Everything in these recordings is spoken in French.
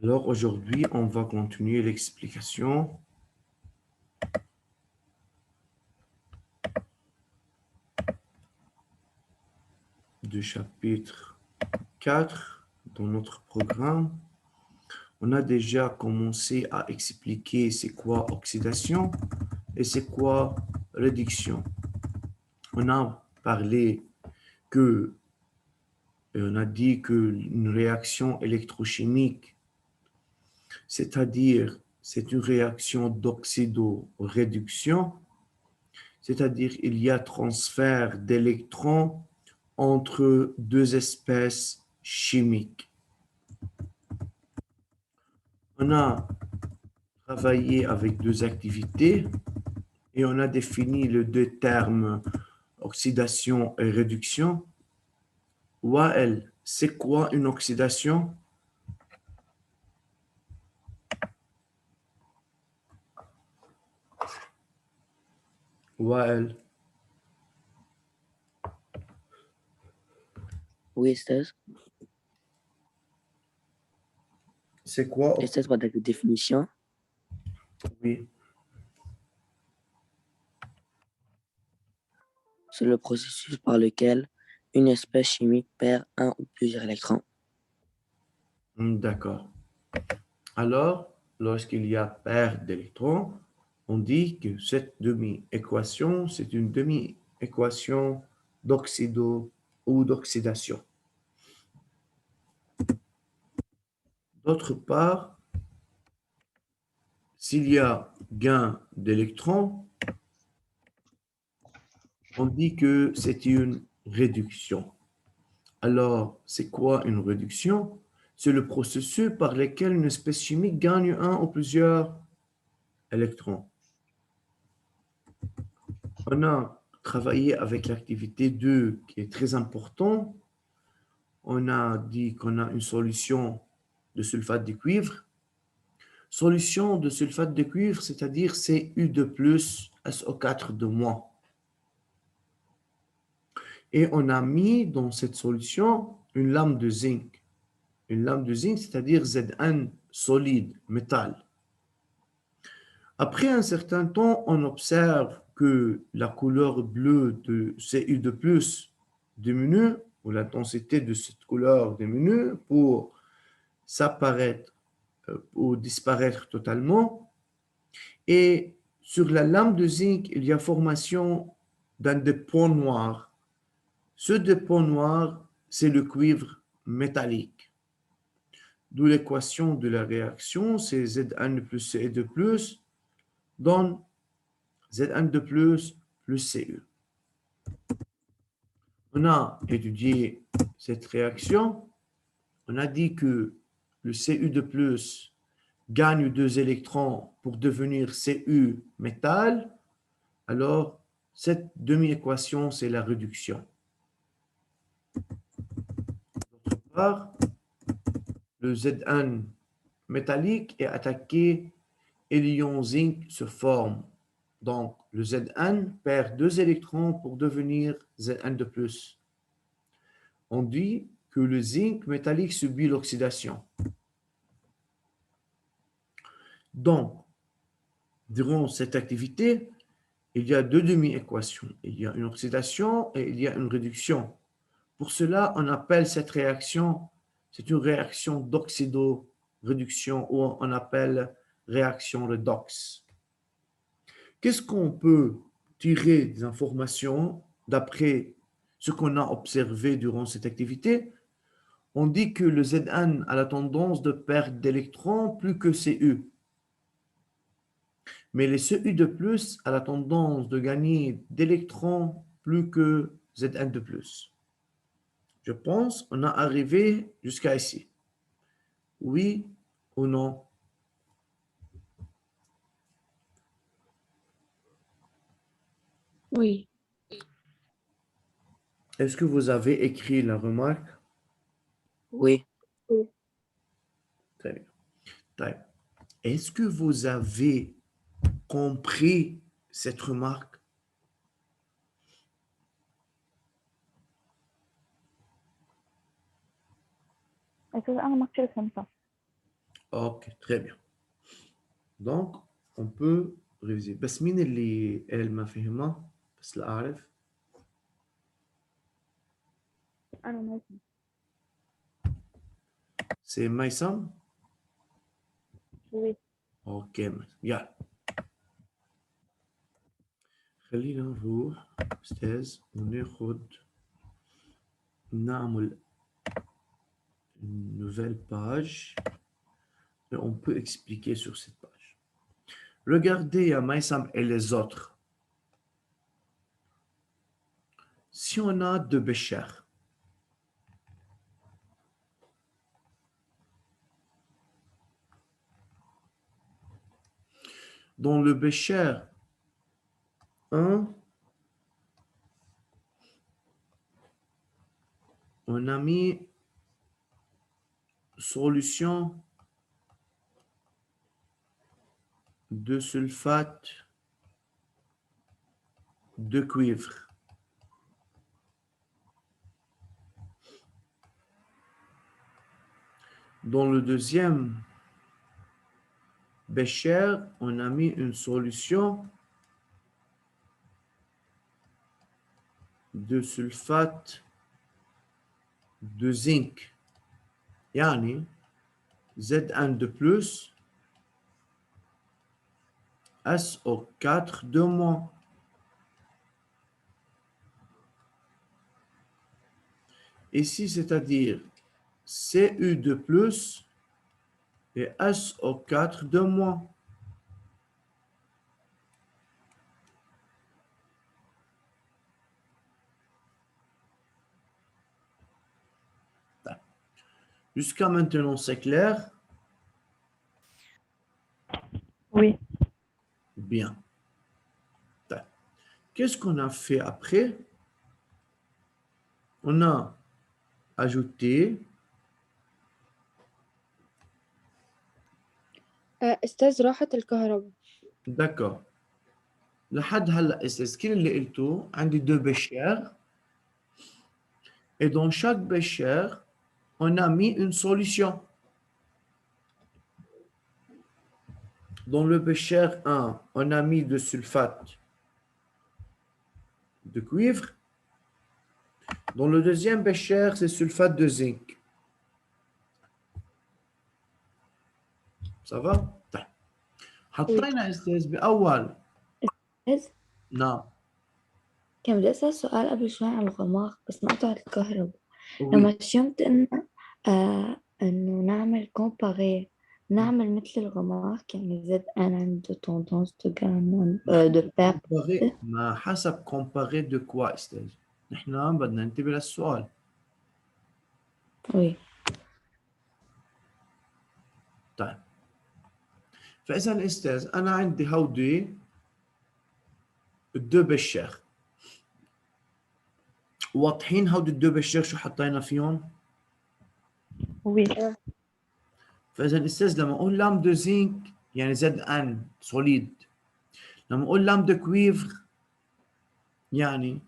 Alors aujourd'hui, on va continuer l'explication du chapitre 4 dans notre programme. On a déjà commencé à expliquer c'est quoi oxydation et c'est quoi réduction. On a parlé que, on a dit qu'une réaction électrochimique, c'est-à-dire c'est une réaction d'oxydoréduction, c'est-à-dire il y a transfert d'électrons entre deux espèces chimiques. On a travaillé avec deux activités et on a défini les deux termes oxydation et réduction. Wael, c'est quoi une oxydation? Wael, Oui, Esther. c'est quoi? Esther, para la definition, Oui, c'est le processus par lequel une espèce chimique perd un ou plusieurs électrons. d'accord. Alors, lorsqu'il y a perte d'électrons, on dit que cette demi-équation, c'est une demi-équation d'oxydo ou d'oxydation. D'autre part, s'il y a gain d'électrons, on dit que c'est une réduction. Alors, c'est quoi une réduction? C'est le processus par lequel une espèce chimique gagne un ou plusieurs électrons. On a travaillé avec l'activité 2 qui est très important. On a dit qu'on a une solution de sulfate de cuivre. Solution de sulfate de cuivre, c'est-à-dire Cu de plus, SO4 de moins. Et on a mis dans cette solution une lame de zinc. Une lame de zinc, c'est-à-dire Zn solide, métal. Après un certain temps, on observe que la couleur bleue de Cu de plus diminue, ou l'intensité de cette couleur diminue pour s'apparaître ou disparaître totalement. Et sur la lame de zinc, il y a formation d'un dépôt noir. Ce dépôt noir, c'est le cuivre métallique. D'où l'équation de la réaction, c'est Zn plus Ce de plus donne Zn de plus Cu. On a étudié cette réaction. On a dit que le Cu de plus gagne deux électrons pour devenir Cu métal. Alors, cette demi-équation, c'est la réduction. D'autre part, le Zn métallique est attaqué et l'ion zinc se forme. Donc, le Zn perd deux électrons pour devenir Zn de plus. On dit que le zinc métallique subit l'oxydation. Donc, durant cette activité, il y a deux demi-équations. Il y a une oxydation et il y a une réduction. Pour cela, on appelle cette réaction, c'est une réaction d'oxydoréduction ou on appelle réaction redox. Qu'est-ce qu'on peut tirer des informations d'après ce qu'on a observé durant cette activité? On dit que le Zn a la tendance de perdre d'électrons plus que Cu. Mais les Cu de plus a la tendance de gagner d'électrons plus que Zn de plus. Je pense qu'on a arrivé jusqu'à ici. Oui ou non? Oui. Est-ce que vous avez écrit la remarque? Oui, Très bien. Très bien. Est-ce que vous avez compris cette remarque? أنا ما كتير فهمتها. Ok, très bien. Donc, on peut réviser. بس مين اللي قال ما فهمه؟ بس لا أعرف. أنا ماشي. C'est ميسم؟ Oui. Ok, يلا. خلينا نروح أستاذ وناخد نعمل une nouvelle page et on peut expliquer sur cette page. Regardez Maïsam et les autres. Si on a deux béchers, dans le bécher 1, on a mis solution de sulfate de cuivre. Dans le deuxième bécher, on a mis une solution de sulfate de zinc. يعني Z1 de plus, SO4 de moins. Ici, c'est-à-dire Cu de plus et SO4 de moins. Jusqu'à maintenant, c'est clair? Oui. Bien. Qu'est-ce qu'on a fait après? On a ajouté أستاذ راحة الكهرباء. d'accord. لحد هلا استاذ كل اللي قلته عندي deux béchers et dans chaque bécher on a mis une solution. Dans le bécher 1, on a mis de sulfate de cuivre. Dans le deuxième bécher, c'est sulfate de zinc. Ça va؟ طيب. حطينا استاذ باول أستاذ نعم كان بدي أسأل سؤال قبل شوي عن الغماق بس ما قطعت الكهرباء. oui. لما شمت إنه نعمل كومباري نعمل مثل الغماق يعني زد أن عنده tendance de de perdre. comparer ما حسب comparer de quoi استاذ؟ نحن بدنا ننتبه للسؤال. Oui. طيب فإذا استاذ أنا عندي هودي الدو بشير واضحين. هودي الدو بشير شو حطينا فيهم؟ Oui. فإذا استاذ لما أقول لام دو زينك يعني زد ان سوليد، لما أقول لام دو كويفر يعني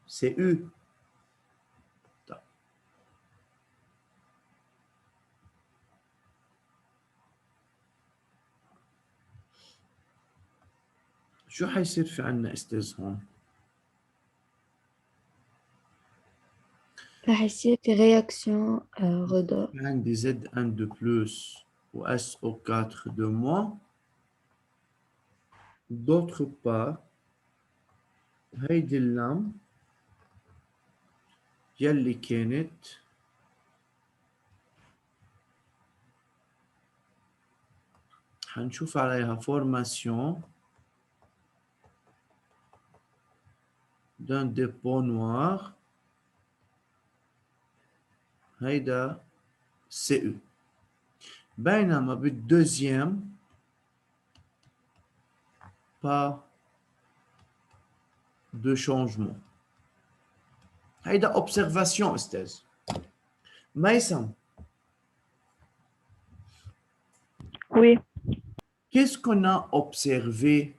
سي او. طيب. شو حيصير في عنا استاذ هون؟ رح يصير في réaction Redor. عندي Z1 de plus ou SO4 de moins. D'autre part, هيدي اللام يلي كانت حنشوف عليها formation d'un dépôt noir. هيدا CE. بينما بالدeuxième pas de changement. هيدا observation استاذ. ميسم. Oui. Qu'est-ce qu'on a observé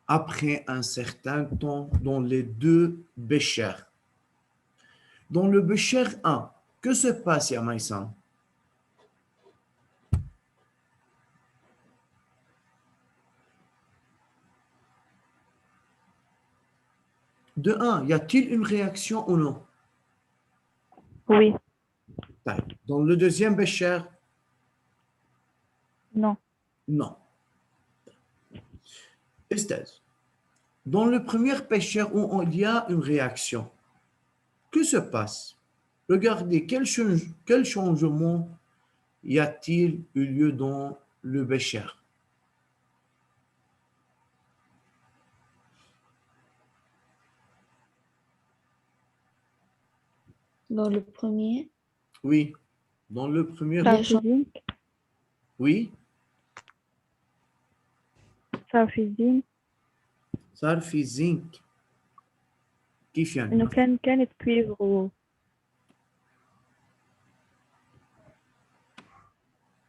après un certain temps dans les deux béchers? Dans le bécher 1, que se passe, Yamaïsan? De 1, y a-t-il une réaction ou non? Oui. Dans le deuxième bécher, Non. non. Esthèse. Dans le premier péché où il y a une réaction, que se passe? Regardez, quel changement y a-t-il eu lieu dans le bécher? Dans le premier, Oui, dans le premier. صار في زنك. Oui, صار في زين. صار في زنك. كيف يعني؟ إنه كانت كويفر.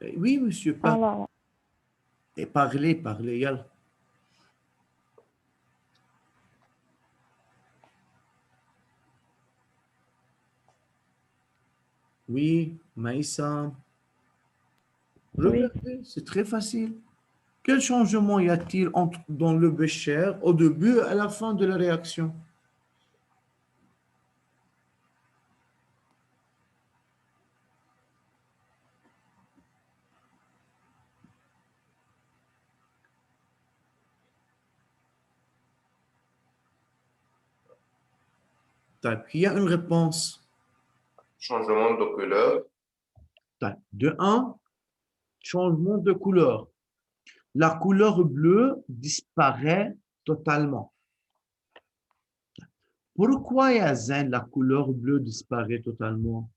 Oui, monsieur, لا. parlez, يلا. Oui, Maïssa. Regardez, c'est très facile. Quel changement y a-t-il dans le bécher au début et à la fin de la réaction? Il y a une réponse. Changement de couleur. De 1, changement de couleur. La couleur bleue disparaît totalement. Pourquoi, Yazen, la couleur bleue disparaît totalement?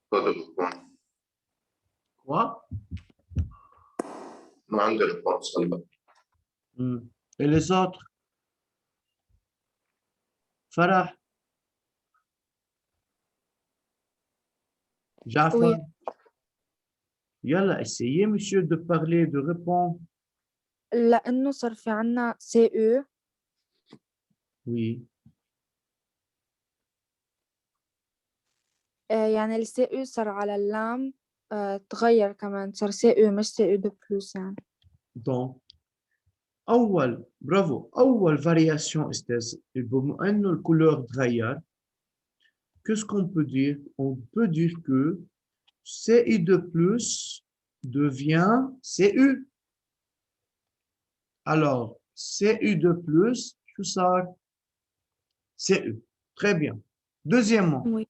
Pas de réponse. Quoi? ما عندي réponse هلا. Et les autres? Farah? Jafar? Oui. Yalla, essayez, monsieur, de parler, de répondre. لأنه صار في عنا CE. Oui. يعني ال CE صار على اللام تغير كمان صار CE مش CE de plus يعني. Donc, bravo, أول variation استاذ بما إنه الcouleur تغير. Qu'est-ce qu'on peut dire? On peut dire que CI de plus devient CU. Alors, CU de plus, tout ça, CU. Très bien. Deuxièmement. oui.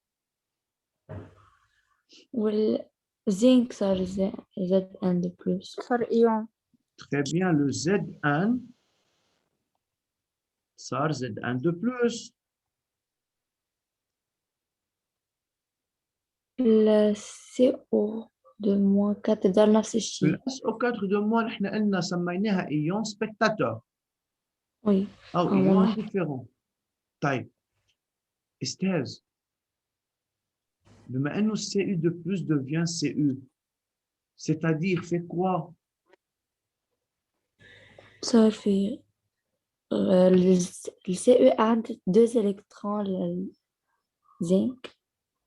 والزنك صار ZN de plus. صار إيون. Très bien, le ZN, صار ZN de plus. Le CO de moins 4 ده نفس الشيء. Le SO4 de moins, نحن قلنا سميناها ion spectateur. Oui. أو ion différent. طيب. استاذ. بما إنه CU de plus devient CU, c'est-à-dire fait quoi? صار في le CE add 2 électrons le zinc.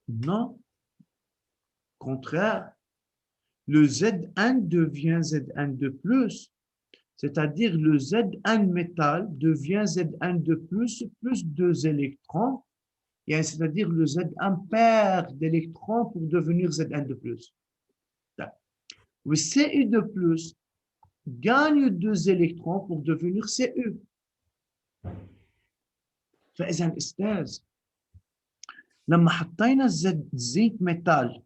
Non. Contraire. Le Zn devient Zn de plus, c'est-à-dire le Zn métal devient Zn de plus 2 électrons, et c'est-à-dire le Zn perd d'électrons pour devenir Zn de plus. Le Cu de plus gagne 2 électrons pour devenir Cu. فإذا أستاذ لما حطينا الزنك ميتال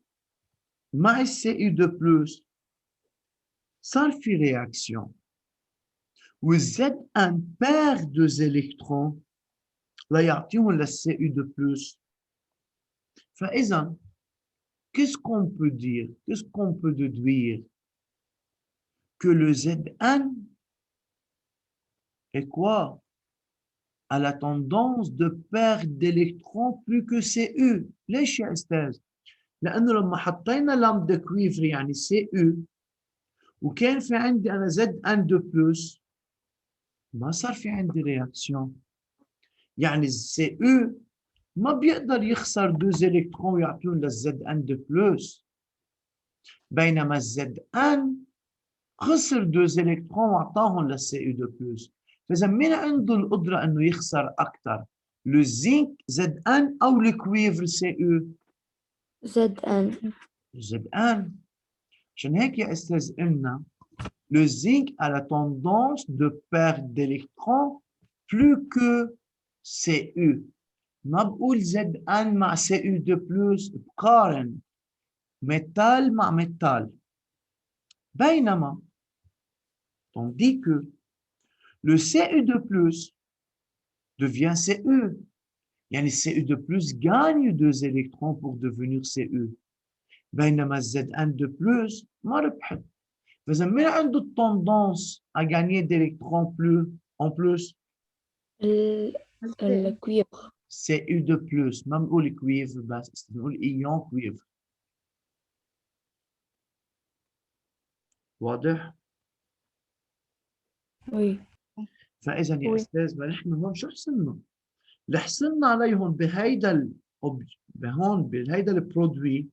مع الCu de plus صار في réaction والZn perd 2 électrons لا يعطيهم للCu de plus. فإذا qu'est-ce qu'on peut dire? Qu'est-ce qu'on peut déduire? Que le Zn est quoi? A la tendance de perdre d'électrons plus que Cu. ليش يا أستاذ؟ لأنه لما حطينا لامدا كويفر يعني Cu وكان في عندي أنا Zn de plus ما صار في عندي رياكسيون. يعني Cu ما بيقدر يخسر 2 إلكترون ويعطيهم للزد ان دو بلس، بينما الزد ان خسر 2 إلكترون وأعطاهم للسي يو دو بلس. فإذا مين عنده القدرة إنه يخسر أكثر؟ الزنك زد ان أو الكويفر سي يو؟ زد ان. زد ان. عشان هيك يا أستاذ قلنا le zinc a la tendance de perdre d'électrons plus que Cu. ما بقول زد ان مع سي يو دو بلس، بقارن métal مع métal. بينما tandis que le Cu2+ devient Cu. يعني Cu2+ gagne 2 électrons pour devenir Cu. بينما Zn2+ ما ربحت. فإذا مين عنده tendance à gagner d'électrons plus en plus؟ الكويفر. Cu2+. ما بنقول cuivre بس بنقول ion cuivre. واضح؟ وي. فإذا يا أستاذ ما نحن هون شو حصلنا؟ اللي حصلنا عليهم بهيدا هون بهيدا البرودوي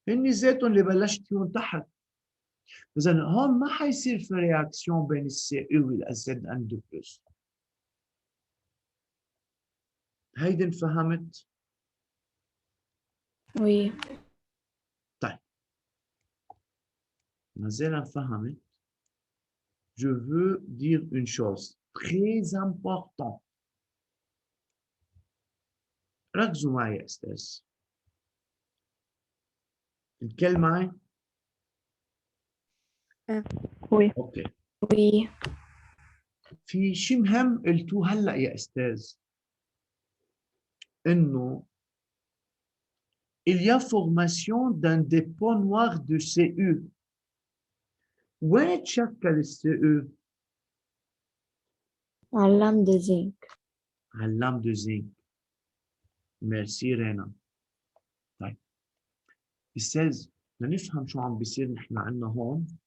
هن ذاتهم اللي بلشت فيهم تحت. إذا هون ما حيصير في رياكسيون بين السي او والزد ان دو بلس. هيدي انفهمت؟ وي. طيب ما زال انفهمت. Je veux dire une chose très importante. ركزوا معي يا أستاذ. الكل معي؟ وي. اوكي. وي. في شيء مهم قلتوه هلا يا أستاذ، إنه il y a formation d'un dépôt noir de Cu. وين تشكل الCu؟ على اللام دو زنك. على اللام دو زنك. ميرسي رينا. طيب أستاذ لنفهم شو عم بيصير نحن عنا هون،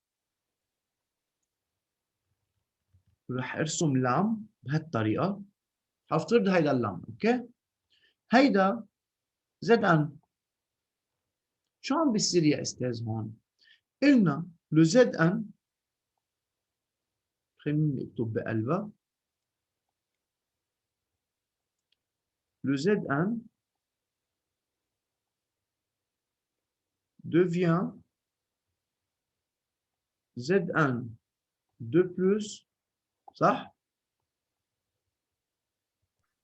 رح ارسم لام بهالطريقة. حافترض هيدا اللام، اوكي؟ هيدا زد ان. شو عم بيصير يا أستاذ هون؟ قلنا لو زد ان، خليني نكتب بقلبها، le Zn devient Zn de plus, صح؟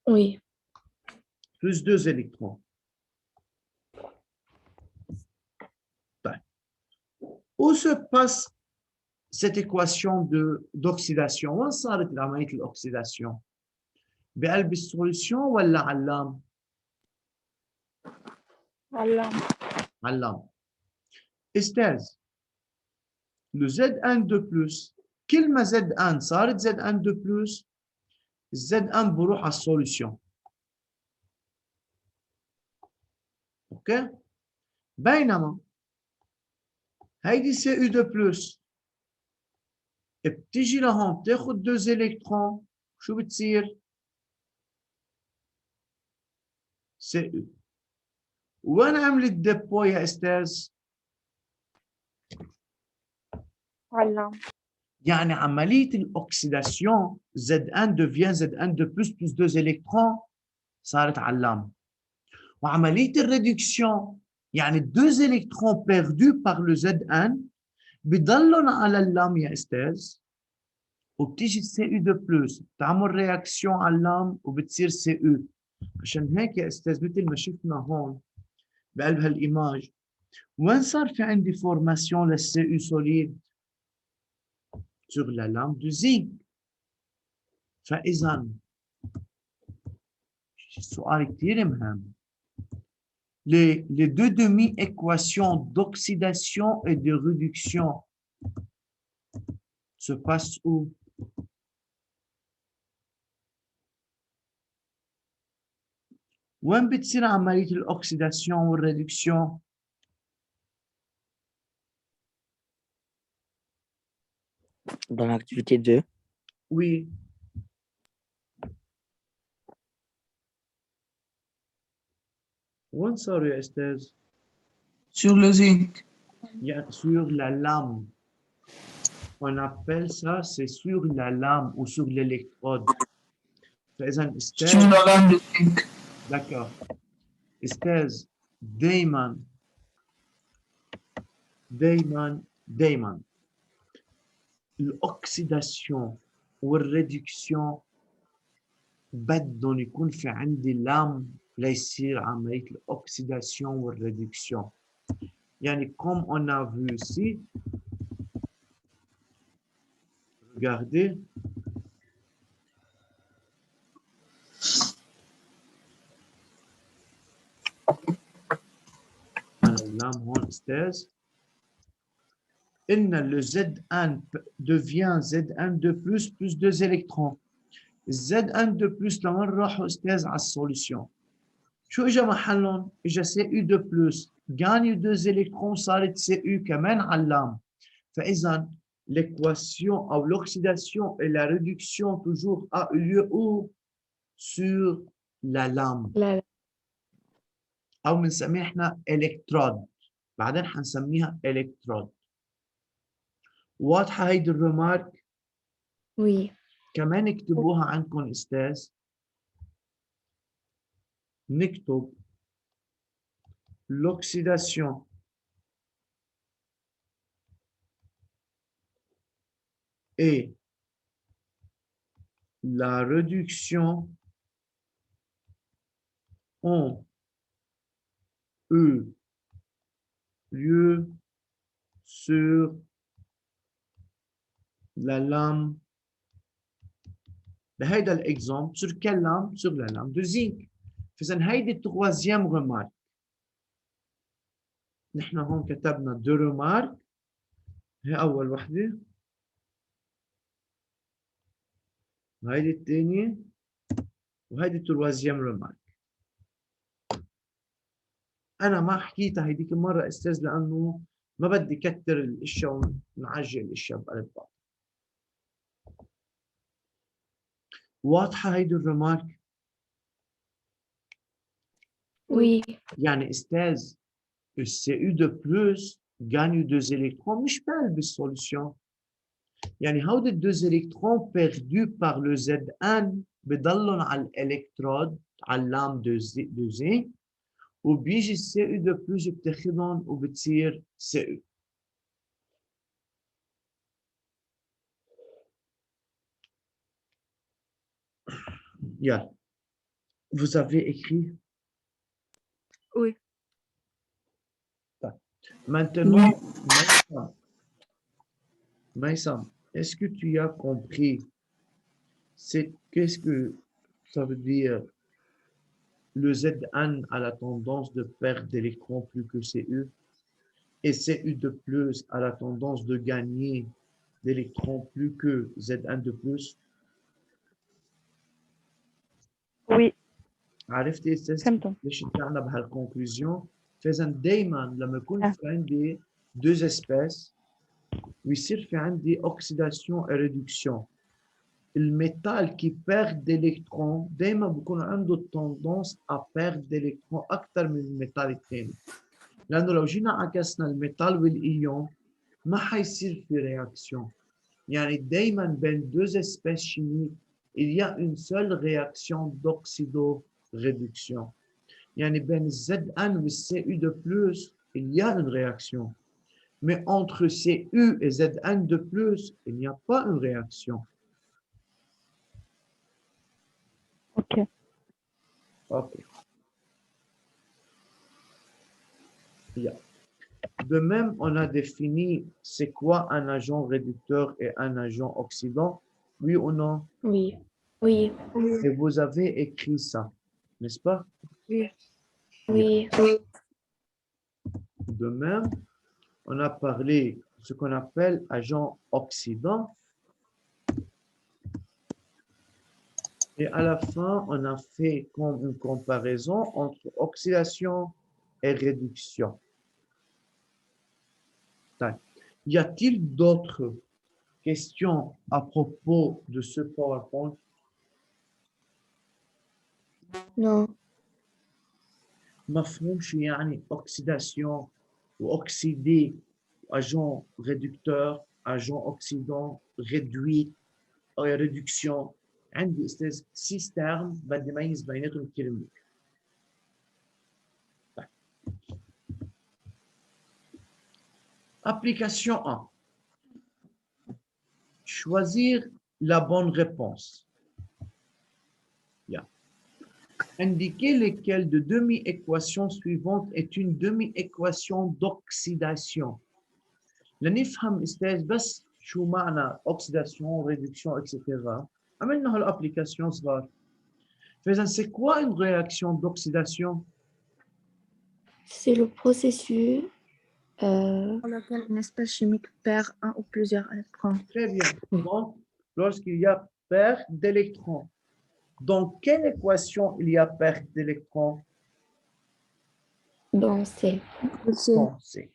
وي. plus 2 électrons. طيب. Où se passe cette équation d'oxydation؟ وين صارت عملية الأكسيداسيون؟ بقلب السوليسيون ولا علام؟ علام. علام. أستاذ le Zn2+، كل ما Zn صارت Zn2+، Zn بروح على السوليسيون. اوكي؟ بينما هيدي Cu2+، بتيجي لهون بتاخد 2 الكترون، شو بتصير؟ Cu. وين عملت ديبو يا استاذ؟ علام. يعني عملية الأكسيداسيون Zn devient Zn2+ plus 2 électrons صارت علام. وعملية الريدكسيون يعني 2 électrons perdus par le Zn بضلهم على اللام يا استاذ، وبتيجي Cu2+، بتعمل رياكسيون على اللام وبتصير Cu. عشان هيك يا استاذ مثل ما شفنا هون بقلب هالايماج، وين صار في عندي فورماسيون للCu solide؟ sur la lame du zinc. فإذا سؤال كثير مهم. Les deux demi-équations d'oxydation et de réduction se passent où? وين بتصير عملية الأكسيداسيون والريدكسيون؟ Dans l'activité 2. Oui. وين صاروا يا أستاذ؟ Sur le zinc. Sur la lame. On appelle ça, c'est sur la lame ou sur l'électrode. فإذا Sur أستاذ la lame de zinc. d'accord. أستاذ دايما الأكسيداسيون والريدكسيون بدهم يكون في عندي لام ليصير عملية الأكسيداسيون والريدكسيون. يعني comme on a vu ici, regardez, اللام هون أستاذ إن le Z1 devient Z1 de plus 2 électrons. Z1 de plus لوين راحوا أستاذ على السوليسيون؟ شو إجا محلهم؟ إجا CU de plus gagne 2 électrons صارت CU كمان على اللام. فإذا l'équation ou l'oxydation et la réduction toujours a eu lieu où? Sur la lame. لا لا أو بنسميها إحنا إلكترود. بعدين حنسميها إلكترود. واضحة هيدي الرمارك؟ وي كمان اكتبوها عندكم أستاذ. نكتب l'oxydation et la réduction ont eu lieu sur la lame. بهيدا l'exemple sur quelle lame? Sur la lame de zinc. فإذا هيدي troisième remarque. نحن هون كتبنا deux remarques. هي أول وحدة. وهيدي الثانية. وهيدي troisième remarque. أنا ما حكيتها هيديك المرة أستاذ لأنه ما بدي كتر الأشياء ونعجل الأشياء بقلب بعض. واضحة هيدي الرمارك؟ وي يعني أستاذ الCU de plus gagne 2 électrons مش بقلب السوليسيون. يعني هودي 2 électrons perdus par le Z1 بضلهم على الإلكترود على اللام دو زنك وبيجي الCU de plus بتاخدهم وبتصير CU. يلا. Vous avez écrit? Oui. Maintenant, Maïsam, est-ce que tu as compris qu'est-ce que ça veut dire le Z1 a la tendance de perdre d'électrons plus que CU et CU de plus a la tendance de gagner d'électrons plus que Z1 de plus? Oui. عرفتي استاذ فهمتم. ليش طلعنا بهالكونكلوزيون؟ فاذا دائما لما يكون في عندي deux espèces ويصير في عندي oxydation et réduction الميتال qui perd d'électrons دائما بيكون عنده tendance à perdre d'électrons اكثر من الميتال الثاني لانه لو جينا عكسنا الميتال والايون ما حيصير في رياكسيون يعني دائما بين deux espèces chimiques il y a une seule réaction d'oxydoréduction. يعني بين Z1 et CU de plus, il y a une réaction. Mais entre CU et Z1 de plus, il n'y a pas une réaction. Ok. Ok. Yeah. De même, on a défini c'est quoi un agent réducteur et un agent oxydant. Oui ou non? Oui. Oui. Et vous avez écrit ça, n'est-ce pas? Oui. Oui. De même, on a parlé de ce qu'on appelle agent oxydant. Et à la fin, on a fait comme une comparaison entre oxydation et réduction. Y a-t-il d'autres questions à propos de ce PowerPoint? Non. مفهوم شو يعني oxydation وoxydé agent réducteur agent oxydant réduit أو réduction عندي أستاذ 6 termes بدي أميز بيناتهم كثير منيح. طيب. Application 1. Choisir la bonne réponse. Yeah. Indiquer lesquelles de demi-équations suivantes est une demi-équation d'oxydation. لنفهم استاذ بس شو معنى oxydation, réduction, etc. عملنا هالابليكاسيون صغار. فإذا c'est quoi une réaction d'oxydation? C'est le processus Pour lequel une espèce chimique perd un ou plusieurs électrons. Très bien. Donc, lorsqu'il y a perte d'électrons, dans quelle équation il y a perte d'électrons? dans C. Dans C.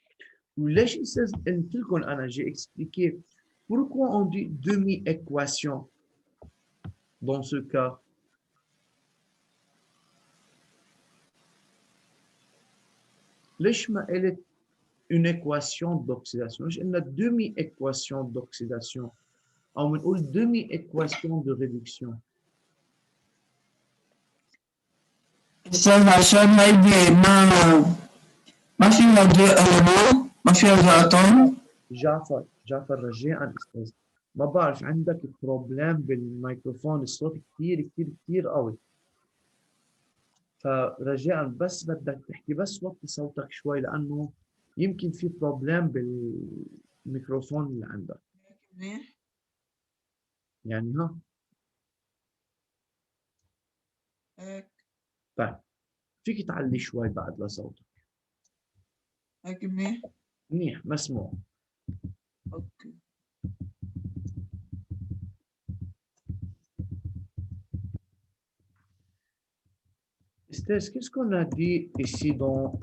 وليش استاذ قلت لكم انا j'ai expliqué pourquoi on dit demi-équation dans ce cas. ليش ما قلت une équation d'oxydation؟ ليش قلنا demi-équation d'oxydation او بنقول demi-équation de réduction؟ أستاذ عشان هيدي ما فيها deux éléments ما فيها deux atomes. جعفر رجاء استاذ ما بعرف عندك بروبلم بالميكروفون الصوت كثير قوي فرجاء بس بدك تحكي بس وطي صوتك شوي لانه يمكن في بروبلم بالميكروفون اللي عندك يعني ها هيك طيب فيك تعلي شوي بعد لصوتك هيك منيح. منيح مسموع. اوكي Esther, qu'est-ce qu'on a dit ici dans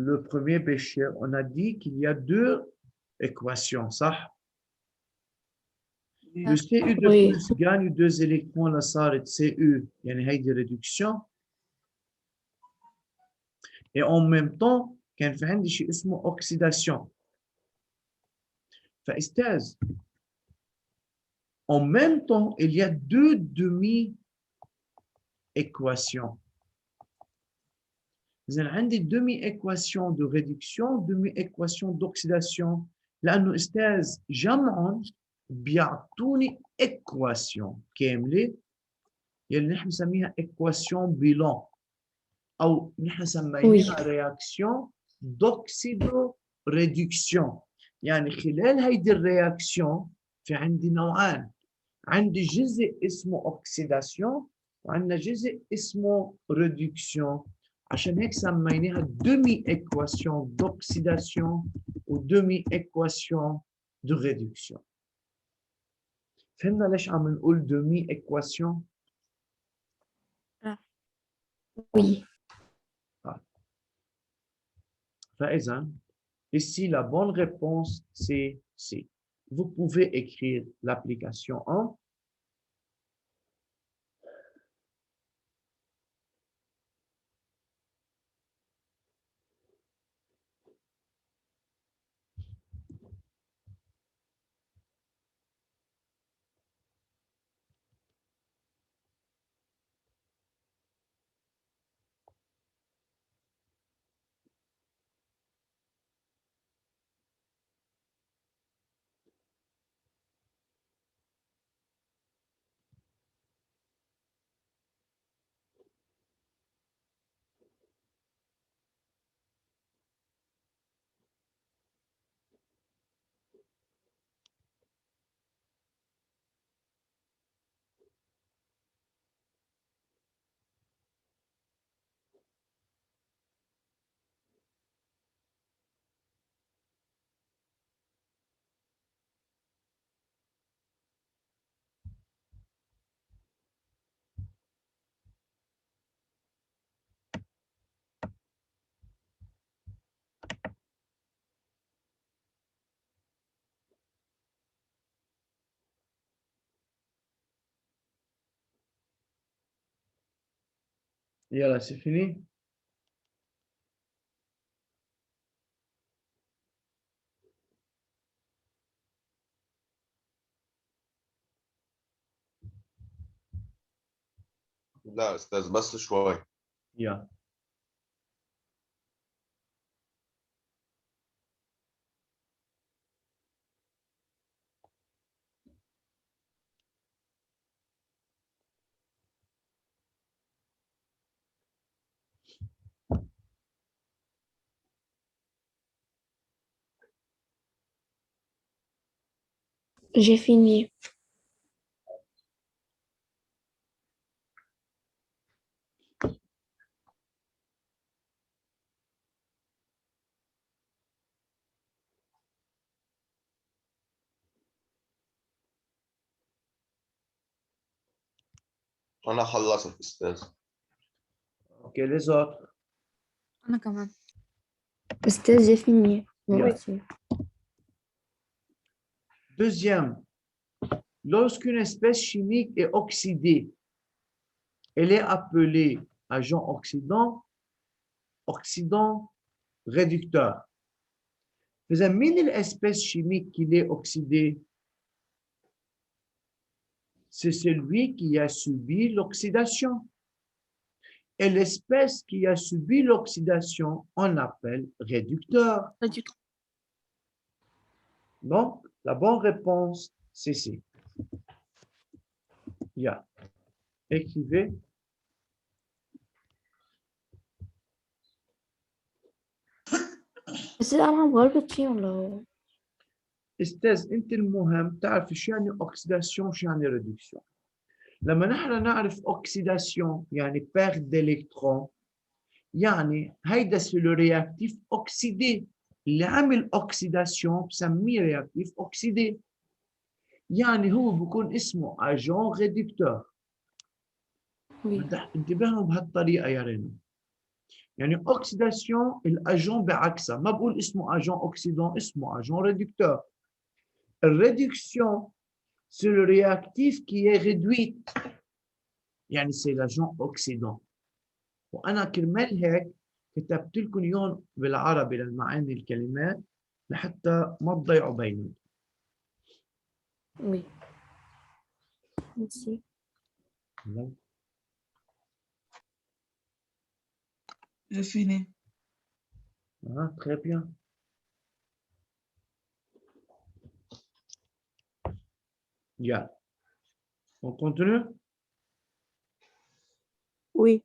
le premier péché? On a dit qu'il y a deux équations, ça? Le CU de Oui. plus gagne 2 électrons, la صارت CU, يعني هيدي réduction. Et en même temps, كان في عندي شيء اسمه oxydation. فاستاذ en même temps, il y a deux demi-équations. إذن عندي demi-équation de réduction, demi-équation d'oxydation. لأنه استاذ جمعهم بيعطوني équation كاملة يلي نحن نسميها équation bilan أو نحن سميناها réaction d'oxydoréduction. يعني خلال هيدي الرياكسيون في عندي نوعان. عندي جزء اسمه oxydation وعندنا جزء اسمه réduction. عشان هيك سميناها demi-équation d'oxydation ou demi-équation de réduction. فهمنا ليش عم نقول demi-équation؟ Oui. فإذا, ici la bonne réponse c'est C. Vous pouvez écrire l'application 1. Yalla, c'est fini? لا أستاذ بس شوي. Yeah. J'ai fini. أنا خلصت أستاذ. Ok, les autres. أنا كمان. Estelle, j'ai fini. Moi Yeah. aussi. Deuxième, lorsqu'une espèce chimique est oxydée, elle est appelée agent oxydant réducteur. إذا مين الespèce chimique qui est oxydée? C'est celui qui a subi l'oxydation. Et l'espèce qui a subi l'oxydation, on appelle réducteur. Donc, la bonne réponse, c'est C. Yeah. Écrivez. بس أنا عم غلبت فيهم لو استاذ انت المهم تعرف شو يعني اوكسيداسيون شو يعني ريدكسيون. لما نحن نعرف اوكسيداسيون يعني perte d'électrons، يعني هيدا سي لو رياكتيف اوكسيدي، اللي عمل اوكسيداسيون بسميه رياكتيف اوكسيدي، يعني هو بكون اسمه اجون ريدكتور. oui. انتبهوا بهالطريقه يا رينا. يعني اوكسيداسيون الاجون بعكسها، ما بقول اسمه اجون اوكسيدون، اسمه اجون ريدكتور. الريدكسيون c'est le réactif qui est réduit، يعني c'est l'agent oxydant. وانا كرمال هيك كتبت لكم اياهم بالعربي للمعاني الكلمات لحتى ما تضيعوا بينهم. Oui. Merci. J'ai fini. Ah, très bien. Yeah. On continue? Oui.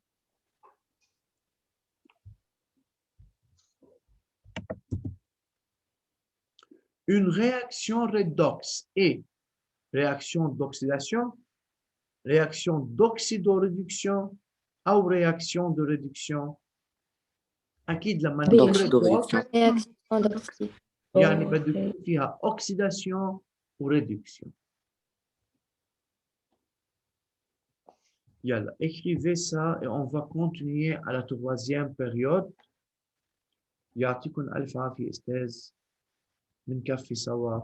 Une réaction redox est réaction d'oxydation, réaction d'oxydoréduction ou réaction de réduction. أكيد لما نقول redox Réaction d'oxyde. يعني بده يكون فيها oxydation ou réduction. Yalla, écrivez ça et on va continuer à la troisième période. يعطيكم ألف عافية أستاذ، بنكفي سوا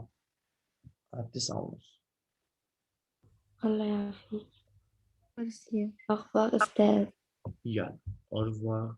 على 9:30. الله يعافيك. Merci. Au revoir, Estelle. Yalla, au revoir.